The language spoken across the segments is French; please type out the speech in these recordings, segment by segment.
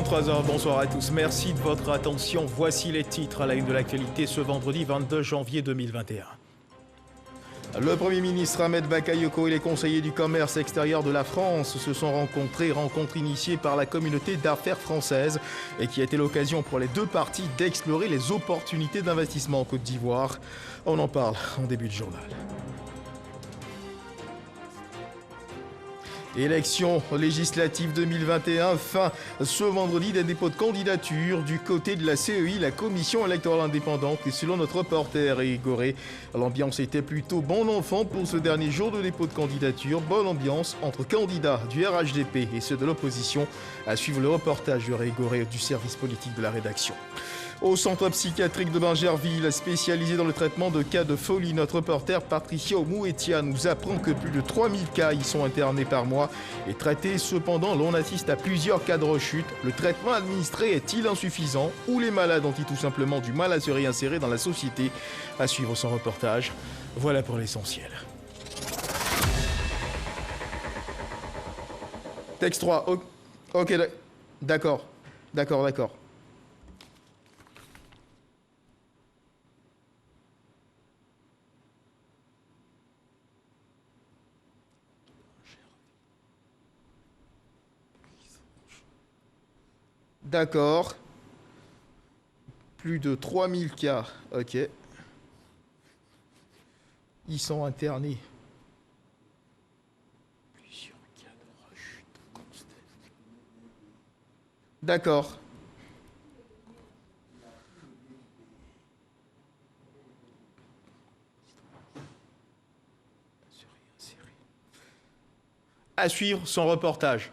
23h, bonsoir à tous. Merci de votre attention. Voici les titres à la une de l'actualité ce vendredi 22 janvier 2021. Le Premier ministre Ahmed Bakayoko et les conseillers du commerce extérieur de la France se sont rencontrés, rencontre initiée par la communauté d'affaires française et qui a été l'occasion pour les deux parties d'explorer les opportunités d'investissement en Côte d'Ivoire. On en parle en début de journal. Élection législative 2021, fin ce vendredi des dépôts de candidature du côté de la CEI, la Commission électorale indépendante. Et selon notre reporter Éric Goré, l'ambiance était plutôt bon enfant pour ce dernier jour de dépôt de candidature. Bonne ambiance entre candidats du RHDP et ceux de l'opposition. À suivre le reportage de Éric Goré du service politique de la rédaction. Au centre psychiatrique de Bingerville, spécialisé dans le traitement de cas de folie, notre reporter Patricia Omouetia nous apprend que plus de 3000 cas y sont internés par mois et traités. Cependant, l'on assiste à plusieurs cas de rechute. Le traitement administré est-il insuffisant ou les malades ont-ils tout simplement du mal à se réinsérer dans la société? À suivre son reportage. Voilà pour l'essentiel. Texte 3. Ok, d'accord. D'accord. Plus de 3000 cas. Ok. Ils sont internés. Plusieurs cas de rechute constatée. D'accord. À suivre son reportage.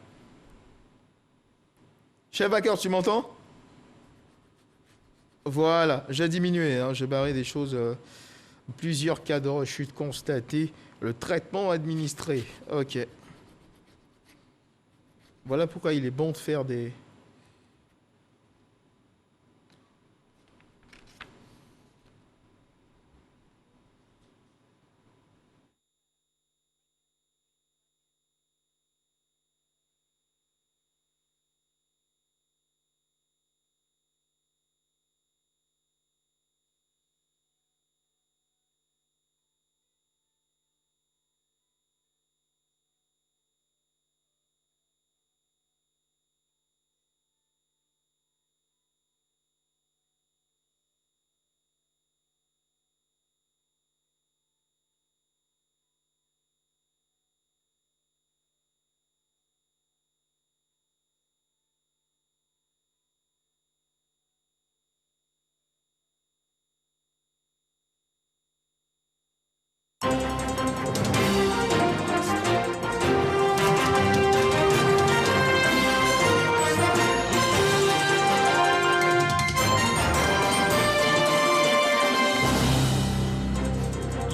Chef Hacker, tu m'entends? Voilà, j'ai diminué, j'ai barré des choses. Plusieurs cas de rechute constatés. Le traitement administré. Ok. Voilà pourquoi il est bon de faire des...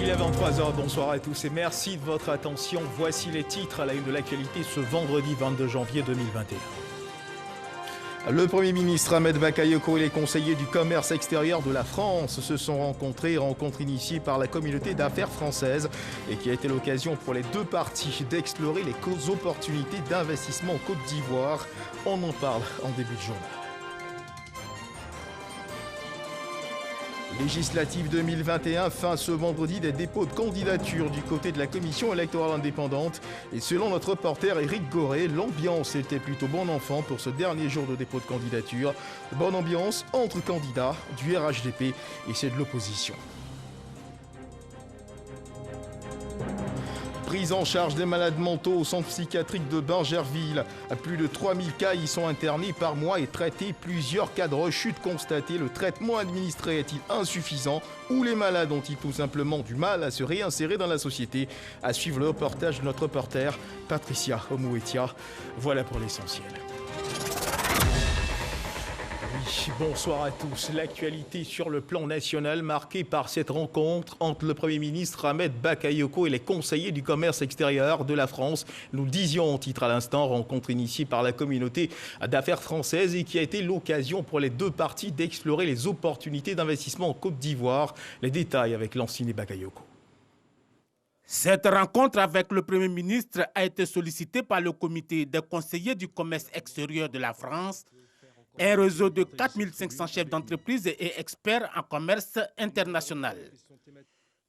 Il est 23h, bonsoir à tous et merci de votre attention. Voici les titres à la une de l'actualité ce vendredi 22 janvier 2021. Le Premier ministre Ahmed Bakayoko et les conseillers du commerce extérieur de la France se sont rencontrés, rencontre initiée par la communauté d'affaires française et qui a été l'occasion pour les deux parties d'explorer les opportunités d'investissement en Côte d'Ivoire. On en parle en début de journal. Législative 2021, fin ce vendredi des dépôts de candidature du côté de la Commission électorale indépendante. Et selon notre reporter Éric Goré, l'ambiance était plutôt bon enfant pour ce dernier jour de dépôt de candidature. Bonne ambiance entre candidats du RHDP et ceux de l'opposition. Prise en charge des malades mentaux au centre psychiatrique de Bingerville. Plus de 3000 cas y sont internés par mois et traités. Plusieurs cas de rechute constatés. Le traitement administré est-il insuffisant ou les malades ont-ils tout simplement du mal à se réinsérer dans la société? À suivre le reportage de notre reporter Patricia Omouetia. Voilà pour l'essentiel. Bonsoir à tous. L'actualité sur le plan national marquée par cette rencontre entre le Premier ministre Ahmed Bakayoko et les conseillers du commerce extérieur de la France. Nous le disions en titre à l'instant, rencontre initiée par la communauté d'affaires française et qui a été l'occasion pour les deux parties d'explorer les opportunités d'investissement en Côte d'Ivoire. Les détails avec Lancine Bakayoko. Cette rencontre avec le Premier ministre a été sollicitée par le comité des conseillers du commerce extérieur de la France Un réseau de 4500 chefs d'entreprise et experts en commerce international.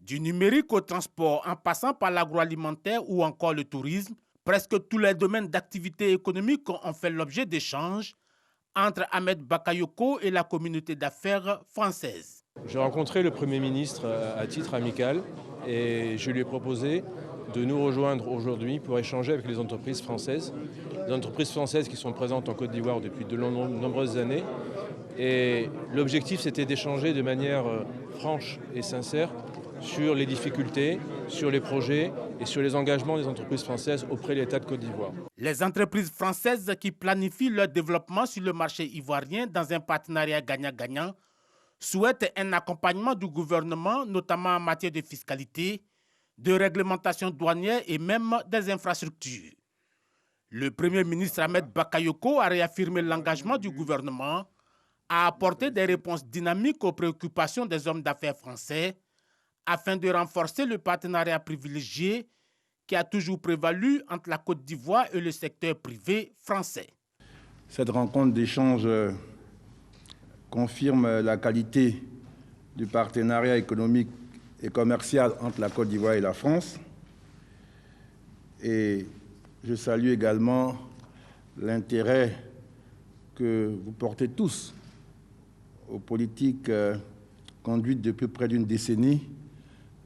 Du numérique au transport, en passant par l'agroalimentaire ou encore le tourisme, presque tous les domaines d'activité économique ont fait l'objet d'échanges entre Ahmed Bakayoko et la communauté d'affaires française. J'ai rencontré le Premier ministre à titre amical et je lui ai proposé de nous rejoindre aujourd'hui pour échanger avec les entreprises françaises. Les entreprises françaises qui sont présentes en Côte d'Ivoire depuis de nombreuses années. Et l'objectif, c'était d'échanger de manière franche et sincère sur les difficultés, sur les projets et sur les engagements des entreprises françaises auprès de l'État de Côte d'Ivoire. Les entreprises françaises qui planifient leur développement sur le marché ivoirien dans un partenariat gagnant-gagnant souhaitent un accompagnement du gouvernement, notamment en matière de fiscalité, de réglementation douanière et même des infrastructures. Le Premier ministre Ahmed Bakayoko a réaffirmé l'engagement du gouvernement à apporter des réponses dynamiques aux préoccupations des hommes d'affaires français afin de renforcer le partenariat privilégié qui a toujours prévalu entre la Côte d'Ivoire et le secteur privé français. Cette rencontre d'échange confirme la qualité du partenariat économique et commercial entre la Côte d'Ivoire et la France. Et je salue également l'intérêt que vous portez tous aux politiques conduites depuis près d'une décennie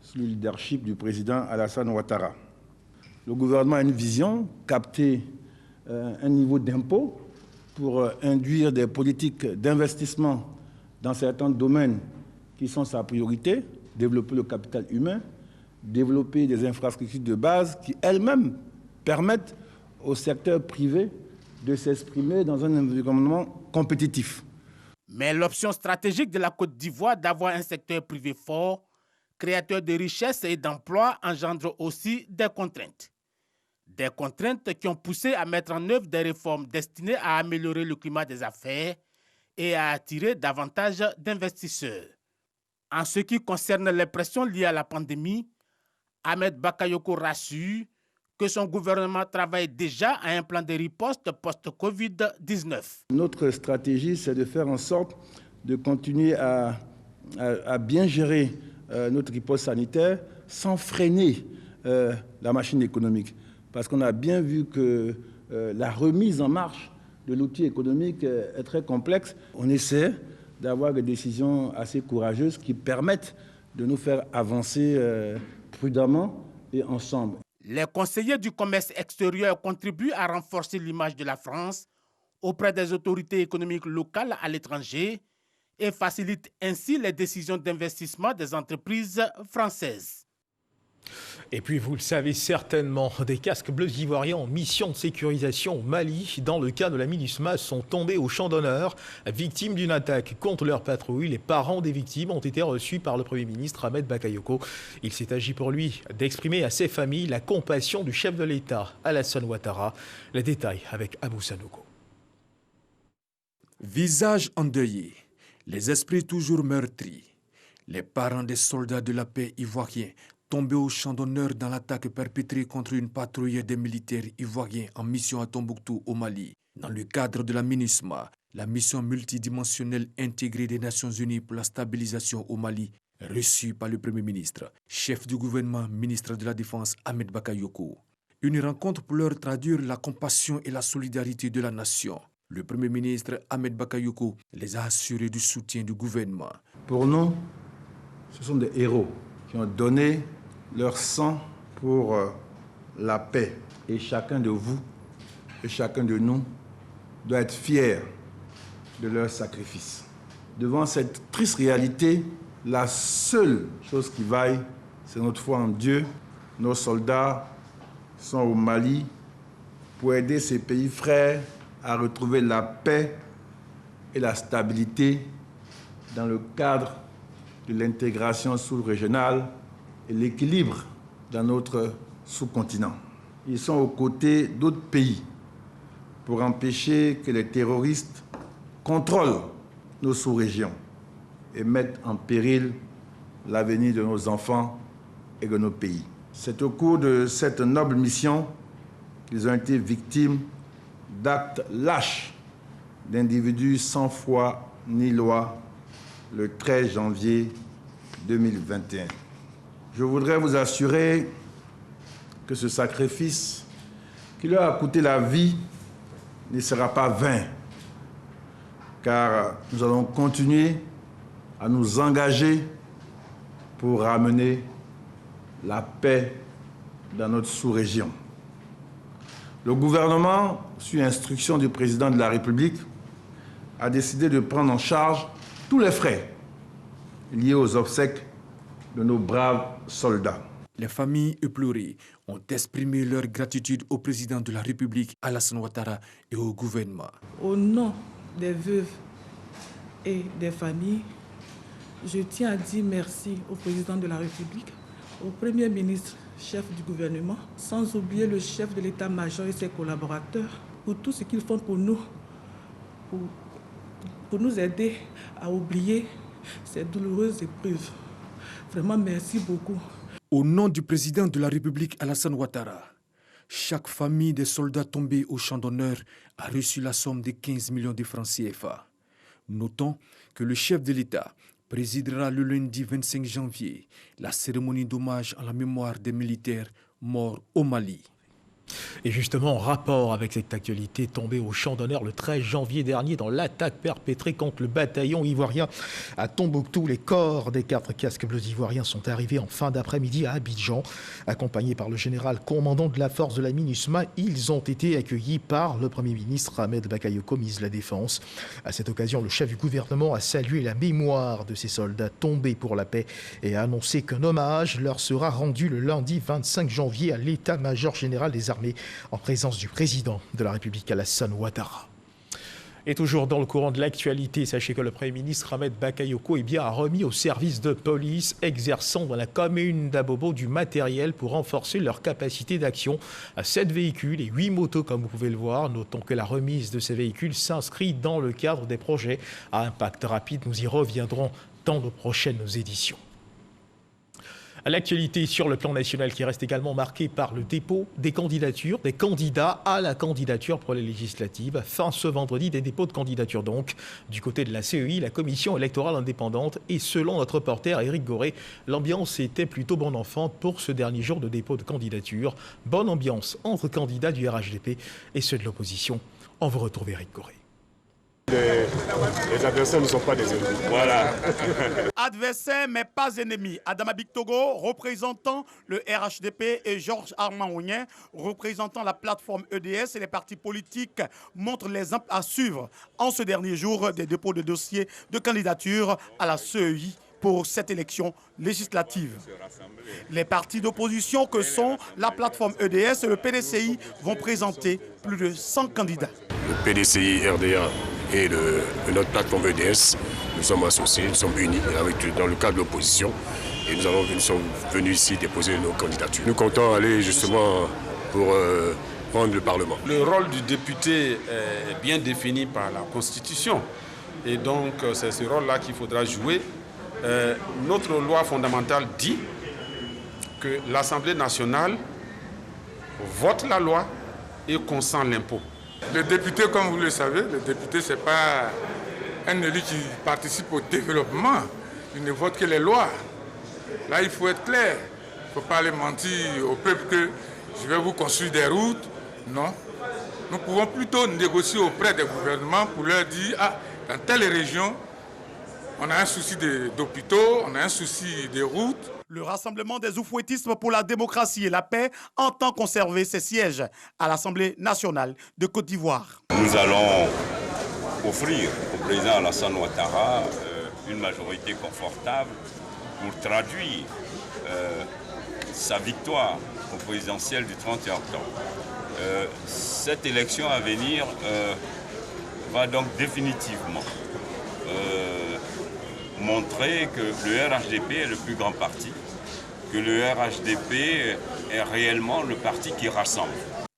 sous le leadership du président Alassane Ouattara. Le gouvernement a une vision, capter un niveau d'impôt pour induire des politiques d'investissement dans certains domaines qui sont sa priorité, développer le capital humain, développer des infrastructures de base qui elles-mêmes permettent au secteur privé de s'exprimer dans un environnement compétitif. Mais l'option stratégique de la Côte d'Ivoire d'avoir un secteur privé fort, créateur de richesses et d'emplois, engendre aussi des contraintes. Des contraintes qui ont poussé à mettre en œuvre des réformes destinées à améliorer le climat des affaires et à attirer davantage d'investisseurs. En ce qui concerne les pressions liées à la pandémie, Ahmed Bakayoko rassure que son gouvernement travaille déjà à un plan de riposte post-Covid-19. Notre stratégie, c'est de faire en sorte de continuer à bien gérer notre riposte sanitaire sans freiner la machine économique. Parce qu'on a bien vu que la remise en marche de l'outil économique est très complexe. On essaie d'avoir des décisions assez courageuses qui permettent de nous faire avancer prudemment et ensemble. Les conseillers du commerce extérieur contribuent à renforcer l'image de la France auprès des autorités économiques locales à l'étranger et facilitent ainsi les décisions d'investissement des entreprises françaises. Et puis, vous le savez certainement, des casques bleus ivoiriens en mission de sécurisation au Mali, dans le cas de la MINUSMA, sont tombés au champ d'honneur. Victimes d'une attaque contre leur patrouille, les parents des victimes ont été reçus par le Premier ministre Ahmed Bakayoko. Il s'est agi pour lui d'exprimer à ses familles la compassion du chef de l'État, Alassane Ouattara. Les détails avec Abou Sanogo. Visage endeuillé, les esprits toujours meurtris. Les parents des soldats de la paix ivoiriens tombés au champ d'honneur dans l'attaque perpétrée contre une patrouille des militaires ivoiriens en mission à Tombouctou au Mali, dans le cadre de la MINUSMA, la mission multidimensionnelle intégrée des Nations Unies pour la stabilisation au Mali, reçue par le Premier ministre, chef du gouvernement, ministre de la Défense Ahmed Bakayoko. Une rencontre pour leur traduire la compassion et la solidarité de la nation. Le Premier ministre Ahmed Bakayoko les a assurés du soutien du gouvernement. Pour nous, ce sont des héros qui ont donné leur sang pour la paix. Et chacun de vous et chacun de nous doit être fier de leur sacrifice. Devant cette triste réalité, la seule chose qui vaille, c'est notre foi en Dieu. Nos soldats sont au Mali pour aider ces pays frères à retrouver la paix et la stabilité dans le cadre de l'intégration sous-régionale et l'équilibre dans notre sous-continent. Ils sont aux côtés d'autres pays pour empêcher que les terroristes contrôlent nos sous-régions et mettent en péril l'avenir de nos enfants et de nos pays. C'est au cours de cette noble mission qu'ils ont été victimes d'actes lâches d'individus sans foi ni loi le 13 janvier 2021. Je voudrais vous assurer que ce sacrifice qui leur a coûté la vie ne sera pas vain, car nous allons continuer à nous engager pour ramener la paix dans notre sous-région. Le gouvernement, sur instruction du président de la République, a décidé de prendre en charge tous les frais liés aux obsèques de nos braves soldats. Les familles éplorées ont exprimé leur gratitude au président de la République, Alassane Ouattara, et au gouvernement. Au nom des veuves et des familles, je tiens à dire merci au président de la République, au Premier ministre, chef du gouvernement, sans oublier le chef de l'état-major et ses collaborateurs, pour tout ce qu'ils font pour nous, pour nous aider à oublier ces douloureuses épreuves. Vraiment, merci beaucoup. Au nom du président de la République, Alassane Ouattara, chaque famille des soldats tombés au champ d'honneur a reçu la somme de 15 millions de francs CFA. Notons que le chef de l'État présidera le lundi 25 janvier la cérémonie d'hommage à la mémoire des militaires morts au Mali. Et justement, en rapport avec cette actualité tombée au champ d'honneur le 13 janvier dernier dans l'attaque perpétrée contre le bataillon ivoirien à Tombouctou, les corps des 4 casques bleus ivoiriens sont arrivés en fin d'après-midi à Abidjan. Accompagnés par le général commandant de la force de la MINUSMA, ils ont été accueillis par le Premier ministre Ahmed Bakayoko, ministre de la Défense. À cette occasion, le chef du gouvernement a salué la mémoire de ces soldats tombés pour la paix et a annoncé qu'un hommage leur sera rendu le lundi 25 janvier à l'état-major général des armées en présence du président de la République, Alassane Ouattara. Et toujours dans le courant de l'actualité, sachez que le Premier ministre Ahmed Bakayoko a remis aux services de police exerçant dans la commune d'Abobo du matériel pour renforcer leur capacité d'action. 7 véhicules et 8 motos, comme vous pouvez le voir. Notons que la remise de ces véhicules s'inscrit dans le cadre des projets à impact rapide. Nous y reviendrons dans nos prochaines éditions. L'actualité sur le plan national qui reste également marquée par le dépôt des candidatures, des candidats à la candidature pour les législatives. Fin ce vendredi des dépôts de candidatures donc du côté de la CEI, la Commission électorale indépendante. Et selon notre reporter Éric Goré, l'ambiance était plutôt bon enfant pour ce dernier jour de dépôt de candidature. Bonne ambiance entre candidats du RHDP et ceux de l'opposition. On vous retrouve Éric Goré. Les adversaires ne sont pas des ennemis. Voilà. Adversaire mais pas ennemi. Adama Bictogo, représentant le RHDP, et Georges Armand Ounien, représentant la plateforme EDS et les partis politiques, montrent l'exemple à suivre en ce dernier jour des dépôts de dossiers de candidature à la CEI pour cette élection législative. Les partis d'opposition que sont la plateforme EDS et le PDCI vont présenter plus de 100 candidats. Le PDCI, RDA et notre plateforme EDS, nous sommes associés, nous sommes unis dans le cadre de l'opposition et nous sommes venus ici déposer nos candidatures. Nous comptons aller justement pour prendre le Parlement. Le rôle du député est bien défini par la Constitution et donc c'est ce rôle-là qu'il faudra jouer. Notre loi fondamentale dit que l'Assemblée nationale vote la loi et consent l'impôt. Le député, comme vous le savez, le député, ce n'est pas un élu qui participe au développement. Il ne vote que les lois. Là, il faut être clair. Il ne faut pas aller mentir au peuple que je vais vous construire des routes. Non. Nous pouvons plutôt négocier auprès des gouvernements pour leur dire, ah, dans telle région, on a un souci d'hôpitaux, on a un souci des routes. Le Rassemblement des oufouettistes pour la démocratie et la paix entend conserver ses sièges à l'Assemblée nationale de Côte d'Ivoire. Nous allons offrir au président Alassane Ouattara une majorité confortable pour traduire sa victoire au présidentiel du 31 octobre. Cette élection à venir va donc définitivement montrer que le RHDP est le plus grand parti, que le RHDP est réellement le parti qui rassemble.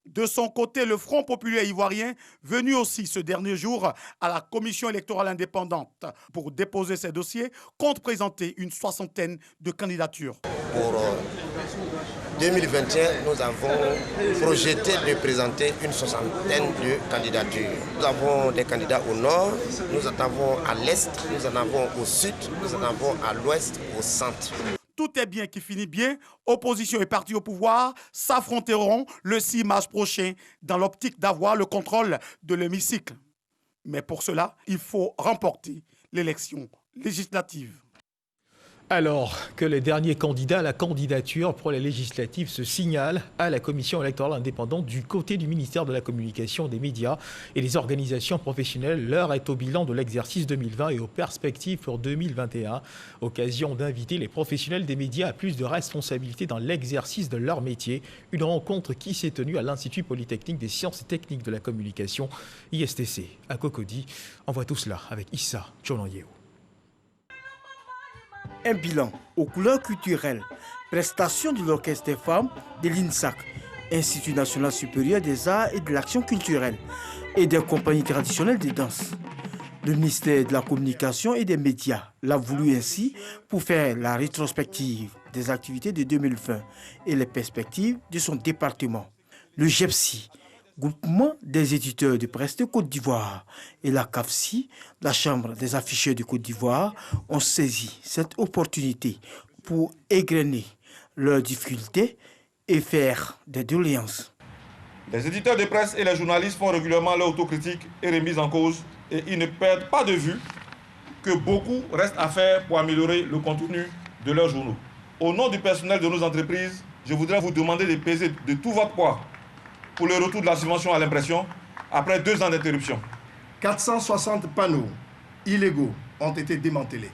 De son côté, le Front populaire ivoirien, venu aussi ce dernier jour à la Commission électorale indépendante pour déposer ses dossiers, compte présenter une 60aine de candidatures. Pour 2021, nous avons projeté de présenter une soixantaine de candidatures. Nous avons des candidats au nord, nous en avons à l'est, nous en avons au sud, nous en avons à l'ouest, au centre. Tout est bien qui finit bien. Opposition et parti au pouvoir s'affronteront le 6 mars prochain dans l'optique d'avoir le contrôle de l'hémicycle. Mais pour cela, il faut remporter l'élection législative. Alors que les derniers candidats à la candidature pour les législatives se signalent à la commission électorale indépendante du côté du ministère de la Communication, des médias et des organisations professionnelles, l'heure est au bilan de l'exercice 2020 et aux perspectives pour 2021. Occasion d'inviter les professionnels des médias à plus de responsabilités dans l'exercice de leur métier. Une rencontre qui s'est tenue à l'Institut Polytechnique des Sciences et Techniques de la Communication, ISTC, à Cocody. On voit tout cela avec Issa Tcholangueo. Un bilan aux couleurs culturelles, prestation de l'Orchestre des femmes de l'INSAC, Institut national supérieur des arts et de l'action culturelle, et des compagnies traditionnelles de danse. Le ministère de la Communication et des médias l'a voulu ainsi pour faire la rétrospective des activités de 2020 et les perspectives de son département. Le GEPSI, Groupement des éditeurs de presse de Côte d'Ivoire, et la CAFSI, la Chambre des afficheurs de Côte d'Ivoire, ont saisi cette opportunité pour égrener leurs difficultés et faire des doléances. Les éditeurs de presse et les journalistes font régulièrement leur autocritique et remise en cause, et ils ne perdent pas de vue que beaucoup reste à faire pour améliorer le contenu de leurs journaux. Au nom du personnel de nos entreprises, je voudrais vous demander de peser de tout votre poids pour le retour de la subvention à l'impression après 2 ans d'interruption. 460 panneaux illégaux ont été démantelés.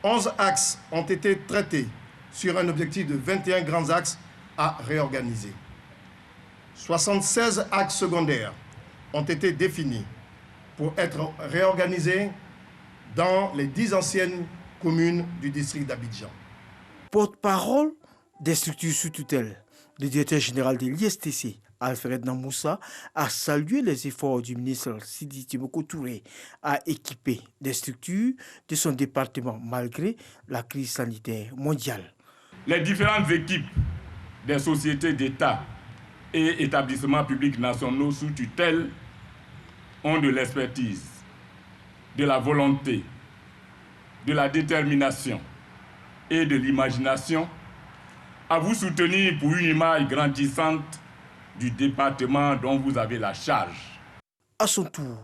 11 axes ont été traités sur un objectif de 21 grands axes à réorganiser. 76 axes secondaires ont été définis pour être réorganisés dans les 10 anciennes communes du district d'Abidjan. Porte-parole des structures sous tutelle, le directeur général de l'ISTC, Alfred Namoussa, a salué les efforts du ministre Sidi Tiboko Touré à équiper des structures de son département malgré la crise sanitaire mondiale. Les différentes équipes des sociétés d'État et établissements publics nationaux sous tutelle ont de l'expertise, de la volonté, de la détermination et de l'imagination à vous soutenir pour une image grandissante du département dont vous avez la charge. À son tour,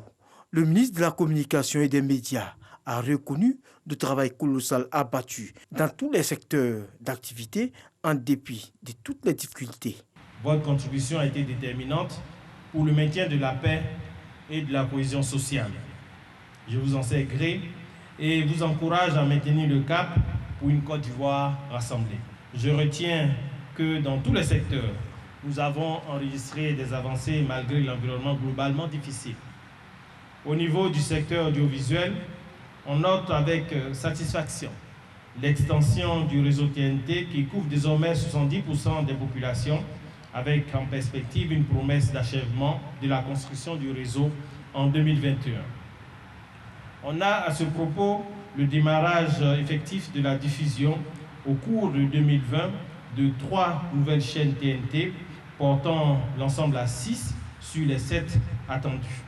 le ministre de la Communication et des médias a reconnu le travail colossal abattu dans tous les secteurs d'activité en dépit de toutes les difficultés. Votre contribution a été déterminante pour le maintien de la paix et de la cohésion sociale. Je vous en sais gré et vous encourage à maintenir le cap pour une Côte d'Ivoire rassemblée. Je retiens que dans tous les secteurs, nous avons enregistré des avancées malgré l'environnement globalement difficile. Au niveau du secteur audiovisuel, on note avec satisfaction l'extension du réseau TNT qui couvre désormais 70% des populations, avec en perspective une promesse d'achèvement de la construction du réseau en 2021. On a à ce propos le démarrage effectif de la diffusion au cours de 2020 de 3 nouvelles chaînes TNT, portant l'ensemble à 6 sur les 7 attendues.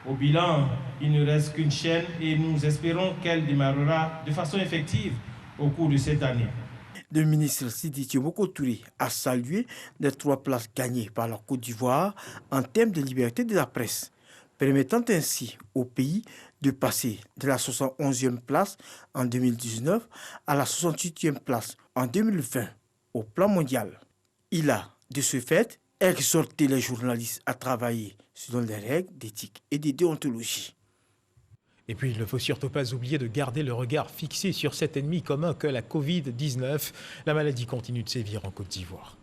Au bilan, il ne reste qu'une chaîne et nous espérons qu'elle démarrera de façon effective au cours de cette année. Le ministre Sidi Tiboko Touré a salué les 3 places gagnées par la Côte d'Ivoire en termes de liberté de la presse, permettant ainsi au pays de passer de la 71e place en 2019 à la 68e place en 2020 au plan mondial. Il a, de ce fait, exhorté les journalistes à travailler selon les règles d'éthique et de déontologie. Et puis, il ne faut surtout pas oublier de garder le regard fixé sur cet ennemi commun que la Covid-19. La maladie continue de sévir en Côte d'Ivoire.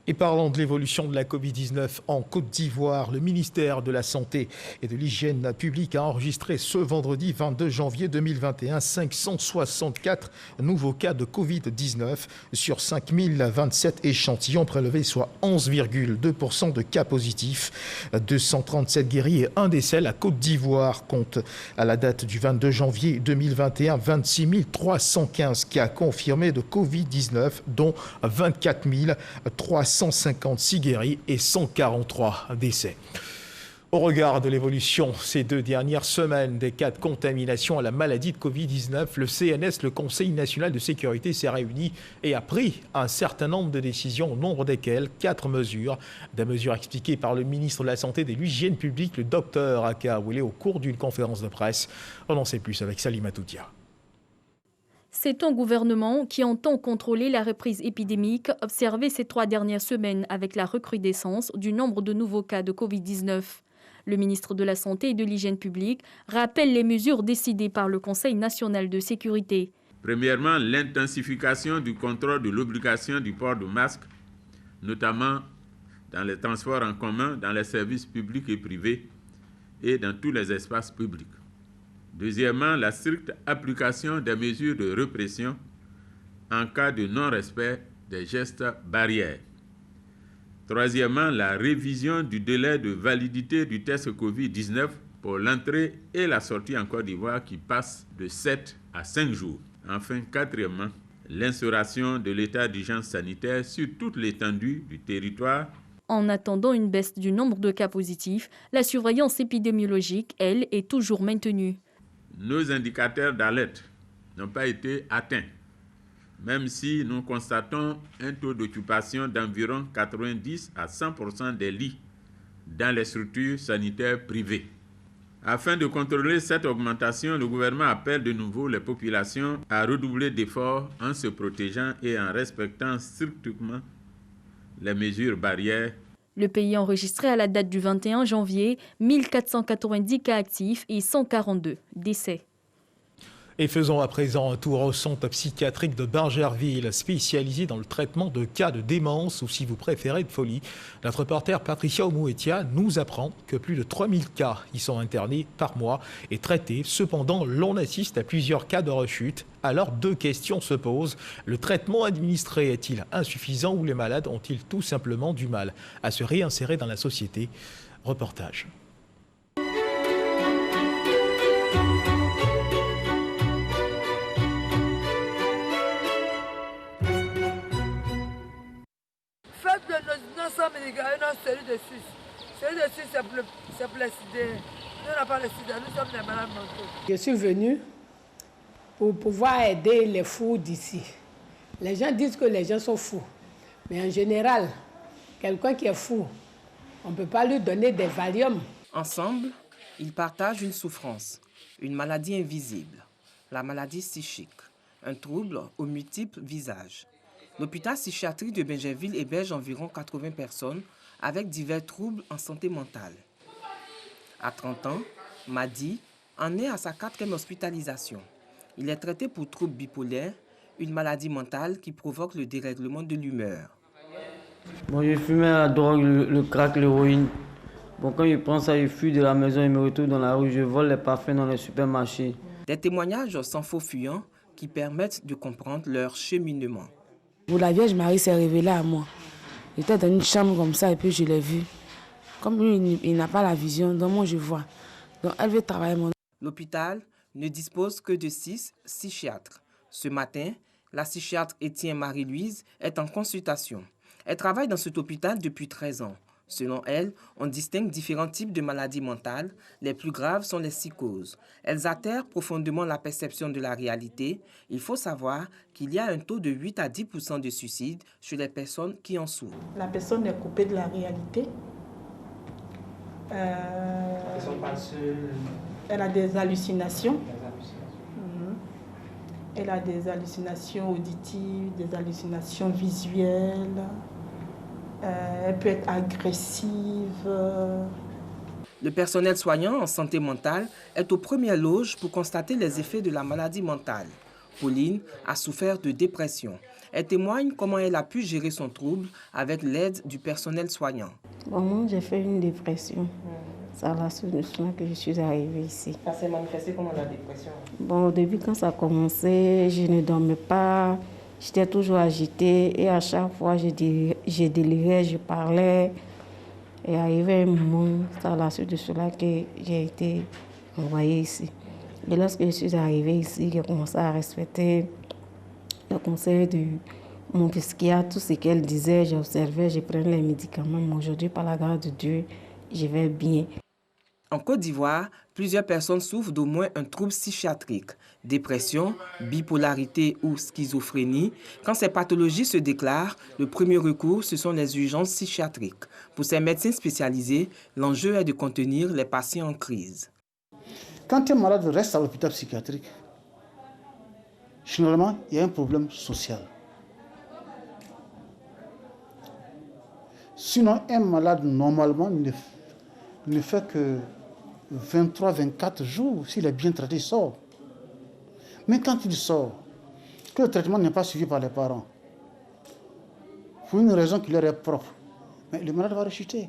Et parlant de l'évolution de la Covid-19 en Côte d'Ivoire, le ministère de la Santé et de l'Hygiène publique a enregistré ce vendredi 22 janvier 2021 564 nouveaux cas de Covid-19 sur 5027 échantillons prélevés, soit 11,2% de cas positifs. 237 guéris et un décès. La Côte d'Ivoire compte à la date du 22 janvier 2021 26 315 cas confirmés de Covid-19, dont 24 356 guéris et 143 décès. Au regard de l'évolution ces 2 dernières semaines des cas de contamination à la maladie de Covid-19, le CNS, le Conseil national de sécurité, s'est réuni et a pris un certain nombre de décisions, au nombre desquelles 4 mesures. Des mesures expliquées par le ministre de la Santé et de l'Hygiène publique, le docteur Aka Awele, au cours d'une conférence de presse. On en sait plus avec Salima Toutia. C'est un gouvernement qui entend contrôler la reprise épidémique observée ces 3 dernières semaines avec la recrudescence du nombre de nouveaux cas de Covid-19. Le ministre de la Santé et de l'Hygiène publique rappelle les mesures décidées par le Conseil national de sécurité. Premièrement, l'intensification du contrôle de l'obligation du port de masque, notamment dans les transports en commun, dans les services publics et privés et dans tous les espaces publics. Deuxièmement, la stricte application des mesures de répression en cas de non-respect des gestes barrières. Troisièmement, la révision du délai de validité du test Covid-19 pour l'entrée et la sortie en Côte d'Ivoire qui passe de 7 à 5 jours. Enfin, quatrièmement, l'instauration de l'état d'urgence sanitaire sur toute l'étendue du territoire. En attendant une baisse du nombre de cas positifs, la surveillance épidémiologique, elle, est toujours maintenue. Nos indicateurs d'alerte n'ont pas été atteints, même si nous constatons un taux d'occupation d'environ 90 à 100% des lits dans les structures sanitaires privées. Afin de contrôler cette augmentation, le gouvernement appelle de nouveau les populations à redoubler d'efforts en se protégeant et en respectant strictement les mesures barrières. Le pays a enregistré à la date du 21 janvier 1490 cas actifs et 142 décès. Et faisons à présent un tour au centre psychiatrique de Bergerville, spécialisé dans le traitement de cas de démence ou, si vous préférez, de folie. Notre reporter Patricia Omouetia nous apprend que plus de 3000 cas y sont internés par mois et traités. Cependant, l'on assiste à plusieurs cas de rechute. Alors, 2 questions se posent. Le traitement administré est-il insuffisant ou les malades ont-ils tout simplement du mal à se réinsérer dans la société? Reportage. Série de 6. Série de 6, c'est pour les sida. Nous n'avons pas le sida, nous sommes des malades mentaux. Je suis venue pour pouvoir aider les fous d'ici. Les gens disent que les gens sont fous. Mais en général, quelqu'un qui est fou, on ne peut pas lui donner des Valium. Ensemble, ils partagent une souffrance, une maladie invisible, la maladie psychique, un trouble aux multiples visages. L'hôpital psychiatrique de Bergerville héberge environ 80 personnes avec divers troubles en santé mentale. À 30 ans, Madi en est à sa 4e hospitalisation. Il est traité pour troubles bipolaires, une maladie mentale qui provoque le dérèglement de l'humeur. Bon, je fumais la drogue, le crack, l'héroïne. Bon, quand je prends ça, je fuis de la maison et me retrouve dans la rue. Je vole les parfums dans les supermarchés. Des témoignages sans faux fuyants qui permettent de comprendre leur cheminement. La Vierge Marie s'est révélée à moi. J'étais dans une chambre comme ça et puis je l'ai vue. Comme lui, il n'a pas la vision, donc moi je vois. Donc elle veut travailler mon... L'hôpital ne dispose que de 6 psychiatres. Ce matin, la psychiatre Étienne Marie-Louise est en consultation. Elle travaille dans cet hôpital depuis 13 ans. Selon elle, on distingue différents types de maladies mentales. Les plus graves sont les psychoses. Elles altèrent profondément la perception de la réalité. Il faut savoir qu'il y a un taux de 8 à 10% de suicide chez les personnes qui en souffrent. La personne est coupée de la réalité. Elle a des hallucinations. Elle a des hallucinations auditives, des hallucinations visuelles. Elle peut être agressive. Le personnel soignant en santé mentale est aux premières loges pour constater les effets de la maladie mentale. Pauline a souffert de dépression. Elle témoigne comment elle a pu gérer son trouble avec l'aide du personnel soignant. Bon, moi, j'ai fait une dépression. C'est à la suite de cela que je suis arrivée ici. Ça s'est manifesté comment la dépression? Bon, au début, quand ça a commencé, je ne dormais pas. J'étais toujours agitée et à chaque fois, je délirais, je parlais. Et arrivé un moment, c'est à la suite de cela que j'ai été envoyée ici. Et lorsque je suis arrivée ici, j'ai commencé à respecter le conseil de mon psychiatre, tout ce qu'elle disait, j'observais, je prenais les médicaments. Mais aujourd'hui, par la grâce de Dieu, je vais bien. En Côte d'Ivoire, plusieurs personnes souffrent d'au moins un trouble psychiatrique, dépression, bipolarité ou schizophrénie. Quand ces pathologies se déclarent, le premier recours, ce sont les urgences psychiatriques. Pour ces médecins spécialisés, l'enjeu est de contenir les patients en crise. Quand un malade reste à l'hôpital psychiatrique, généralement, il y a un problème social. Sinon, un malade, normalement, ne fait que 23-24 jours. S'il est bien traité, il sort. Mais quand il sort, que le traitement n'est pas suivi par les parents, pour une raison qui leur est propre, mais le malade va rechuter.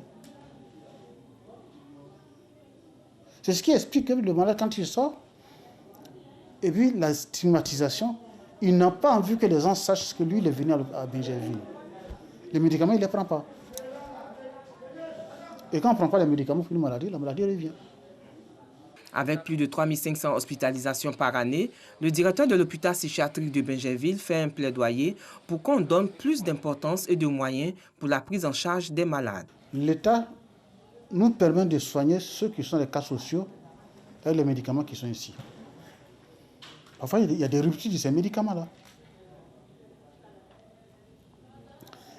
C'est ce qui explique que le malade, quand il sort, et puis la stigmatisation, il n'a pas envie que les gens sachent que lui, il est venu à Benjerville. Les médicaments, il ne les prend pas. Et quand on ne prend pas les médicaments pour une maladie, la maladie revient. Avec plus de 3500 hospitalisations par année, le directeur de l'hôpital psychiatrique de Benjerville fait un plaidoyer pour qu'on donne plus d'importance et de moyens pour la prise en charge des malades. L'État nous permet de soigner ceux qui sont les cas sociaux avec les médicaments qui sont ici. Parfois, il y a des ruptures de ces médicaments-là.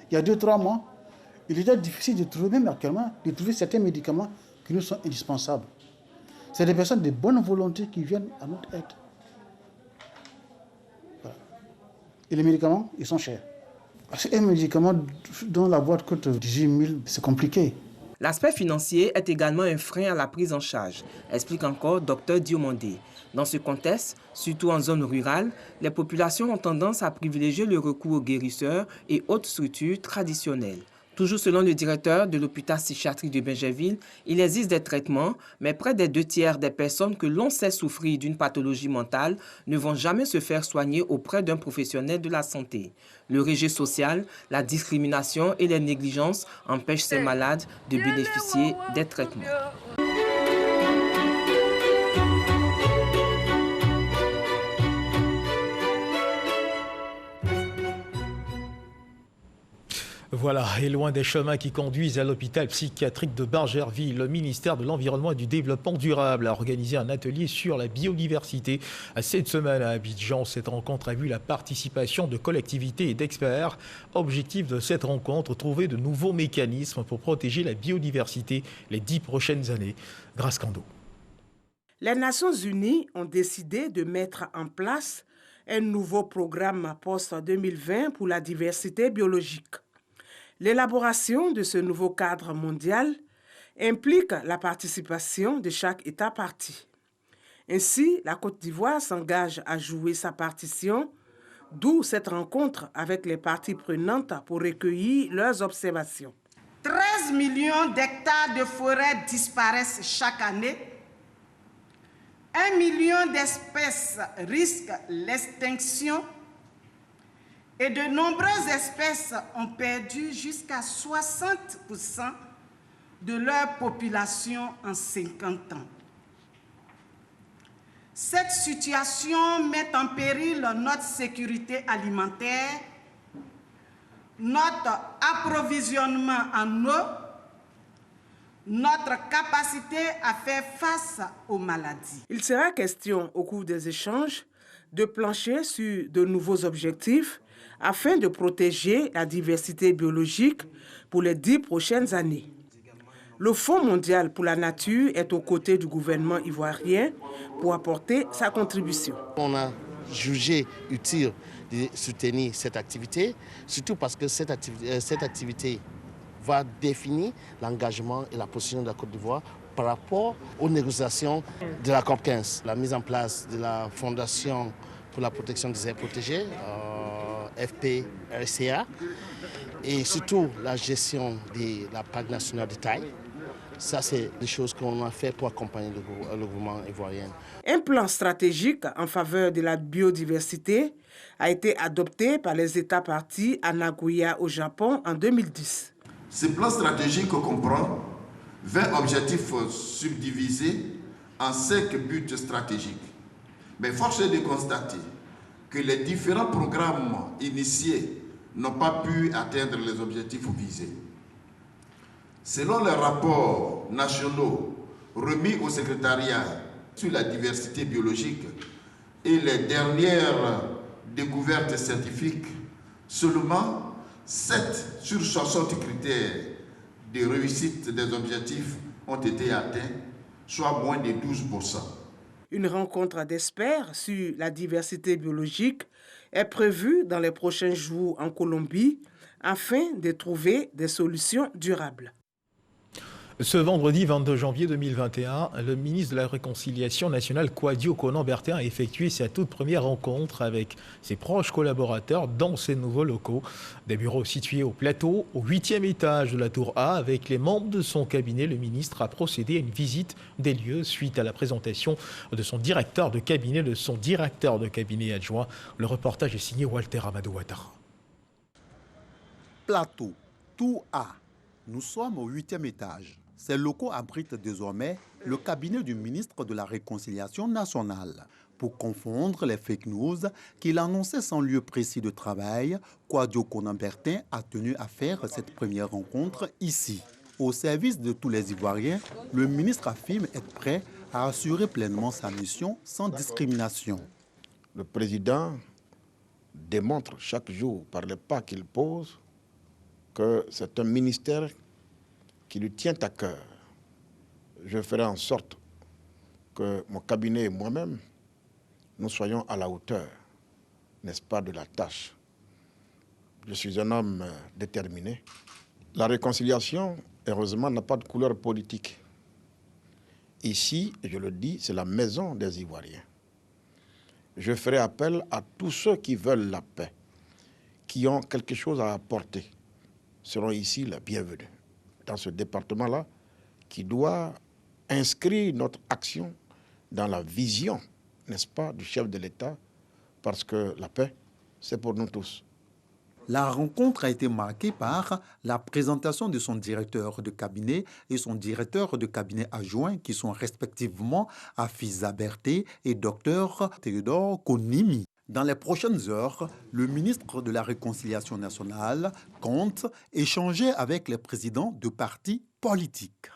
Il y a 2-3 mois, il était difficile de trouver, même actuellement, de trouver certains médicaments qui nous sont indispensables. C'est des personnes de bonne volonté qui viennent à notre aide. Voilà. Et les médicaments, ils sont chers. Parce qu'un médicament dont la boîte coûte 18 000, c'est compliqué. L'aspect financier est également un frein à la prise en charge, explique encore Dr Diomandé. Dans ce contexte, surtout en zone rurale, les populations ont tendance à privilégier le recours aux guérisseurs et autres structures traditionnelles. Toujours selon le directeur de l'hôpital psychiatrique de Benjerville, il existe des traitements, mais près des 2/3 des personnes que l'on sait souffrir d'une pathologie mentale ne vont jamais se faire soigner auprès d'un professionnel de la santé. Le rejet social, la discrimination et les négligences empêchent ces malades de bénéficier des traitements. Voilà, et loin des chemins qui conduisent à l'hôpital psychiatrique de Benjerville, le ministère de l'Environnement et du Développement durable a organisé un atelier sur la biodiversité. Cette semaine à Abidjan, cette rencontre a vu la participation de collectivités et d'experts. Objectif de cette rencontre, trouver de nouveaux mécanismes pour protéger la biodiversité les 10 prochaines années. Grâce Kando. Les Nations Unies ont décidé de mettre en place un nouveau programme post-2020 pour la diversité biologique. L'élaboration de ce nouveau cadre mondial implique la participation de chaque État partie. Ainsi, la Côte d'Ivoire s'engage à jouer sa partition, d'où cette rencontre avec les parties prenantes pour recueillir leurs observations. 13 millions d'hectares de forêts disparaissent chaque année. 1 million d'espèces risquent l'extinction. Et de nombreuses espèces ont perdu jusqu'à 60% de leur population en 50 ans. Cette situation met en péril notre sécurité alimentaire, notre approvisionnement en eau, notre capacité à faire face aux maladies. Il sera question au cours des échanges de plancher sur de nouveaux objectifs afin de protéger la diversité biologique pour les 10 prochaines années. Le Fonds mondial pour la nature est aux côtés du gouvernement ivoirien pour apporter sa contribution. On a jugé utile de soutenir cette activité, surtout parce que cette activité va définir l'engagement et la position de la Côte d'Ivoire par rapport aux négociations de la COP15. La mise en place de la Fondation pour la protection des aires protégées, FPRCA, et surtout la gestion de la parc national de Taille. Ça, c'est des choses qu'on a fait pour accompagner le gouvernement ivoirien. Un plan stratégique en faveur de la biodiversité a été adopté par les États parties à Nagoya, au Japon, en 2010. Ce plan stratégique comprend 20 objectifs subdivisés en 5 buts stratégiques. Mais force est de constater que les différents programmes initiés n'ont pas pu atteindre les objectifs visés. Selon les rapports nationaux remis au secrétariat sur la diversité biologique et les dernières découvertes scientifiques, seulement 7 sur 60 critères de réussite des objectifs ont été atteints, soit moins de 12%. Une rencontre d'experts sur la diversité biologique est prévue dans les prochains jours en Colombie afin de trouver des solutions durables. Ce vendredi 22 janvier 2021, le ministre de la Réconciliation nationale, Kouadio Konan-Bertin, a effectué sa toute première rencontre avec ses proches collaborateurs dans ses nouveaux locaux. Des bureaux situés au plateau, au 8e étage de la tour A. Avec les membres de son cabinet, le ministre a procédé à une visite des lieux suite à la présentation de son directeur de cabinet adjoint. Le reportage est signé Walter Amadou Ouattara. Plateau, tour A. Nous sommes au 8e étage. Ces locaux abritent désormais le cabinet du ministre de la Réconciliation nationale. Pour confondre les fake news qu'il annonçait sans lieu précis de travail, Kouadio Konan-Bertin a tenu à faire cette première rencontre ici. Au service de tous les Ivoiriens, le ministre affirme être prêt à assurer pleinement sa mission sans discrimination. Le président démontre chaque jour par les pas qu'il pose que c'est un ministère qui lui tient à cœur. Je ferai en sorte que mon cabinet et moi-même, nous soyons à la hauteur, n'est-ce pas, de la tâche. Je suis un homme déterminé. La réconciliation, heureusement, n'a pas de couleur politique. Ici, je le dis, c'est la maison des Ivoiriens. Je ferai appel à tous ceux qui veulent la paix, qui ont quelque chose à apporter, seront ici les bienvenus. Dans ce département-là, qui doit inscrire notre action dans la vision, n'est-ce pas, du chef de l'État, parce que la paix, c'est pour nous tous. La rencontre a été marquée par la présentation de son directeur de cabinet et son directeur de cabinet adjoint, qui sont respectivement Afiza Berté et Dr Théodore Konimi. Dans les prochaines heures, le ministre de la Réconciliation nationale compte échanger avec les présidents de partis politiques.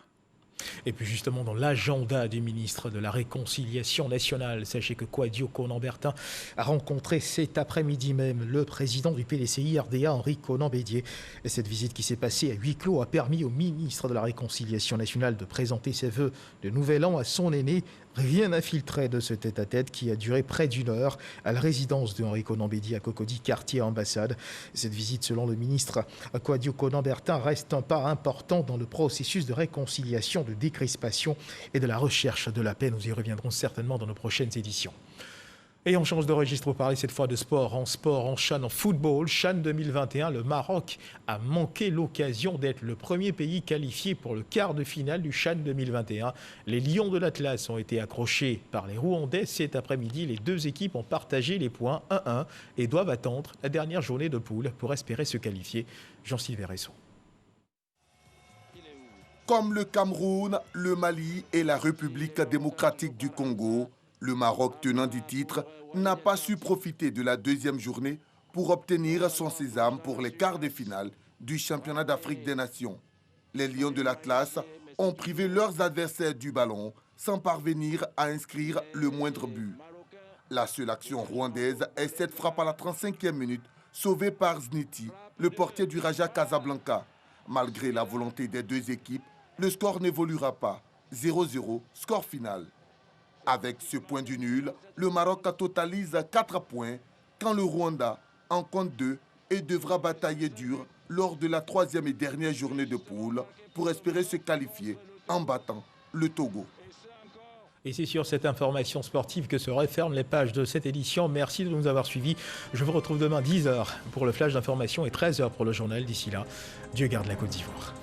Et puis justement, dans l'agenda du ministre de la Réconciliation nationale, sachez que Kouadio Konan-Bertin a rencontré cet après-midi même le président du PDCI-RDA, Henri Konan-Bédié. Et cette visite qui s'est passée à huis clos a permis au ministre de la Réconciliation nationale de présenter ses vœux de nouvel an à son aîné. Rien n'a filtré de ce tête-à-tête qui a duré près d'une heure à la résidence de Henri Konan-Bédié à Cocody, quartier ambassade. Cette visite, selon le ministre Kouadio Konan-Bertin, reste un pas important dans le processus de réconciliation, de décrispation et de la recherche de la paix. Nous y reviendrons certainement dans nos prochaines éditions. Et on change de registre pour parler cette fois de sport, en CHAN, en football. CHAN 2021, le Maroc a manqué l'occasion d'être le premier pays qualifié pour le quart de finale du CHAN 2021. Les Lions de l'Atlas ont été accrochés par les Rwandais cet après-midi. Les deux équipes ont partagé les points 1-1 et doivent attendre la dernière journée de poule pour espérer se qualifier. Jean-Sylvain Resson. Comme le Cameroun, le Mali et la République démocratique du Congo, le Maroc, tenant du titre, n'a pas su profiter de la deuxième journée pour obtenir son sésame pour les quarts de finale du championnat d'Afrique des Nations. Les Lions de l'Atlas ont privé leurs adversaires du ballon sans parvenir à inscrire le moindre but. La seule action rwandaise est cette frappe à la 35e minute, sauvée par Zniti, le portier du Raja Casablanca. Malgré la volonté des deux équipes, le score n'évoluera pas. 0-0, score final. Avec ce point du nul, le Maroc totalise 4 points quand le Rwanda en compte 2 et devra batailler dur lors de la 3e et dernière journée de poule pour espérer se qualifier en battant le Togo. Et c'est sur cette information sportive que se referment les pages de cette édition. Merci de nous avoir suivis. Je vous retrouve demain 10h pour le flash d'information et 13h pour le journal. D'ici là, Dieu garde la Côte d'Ivoire.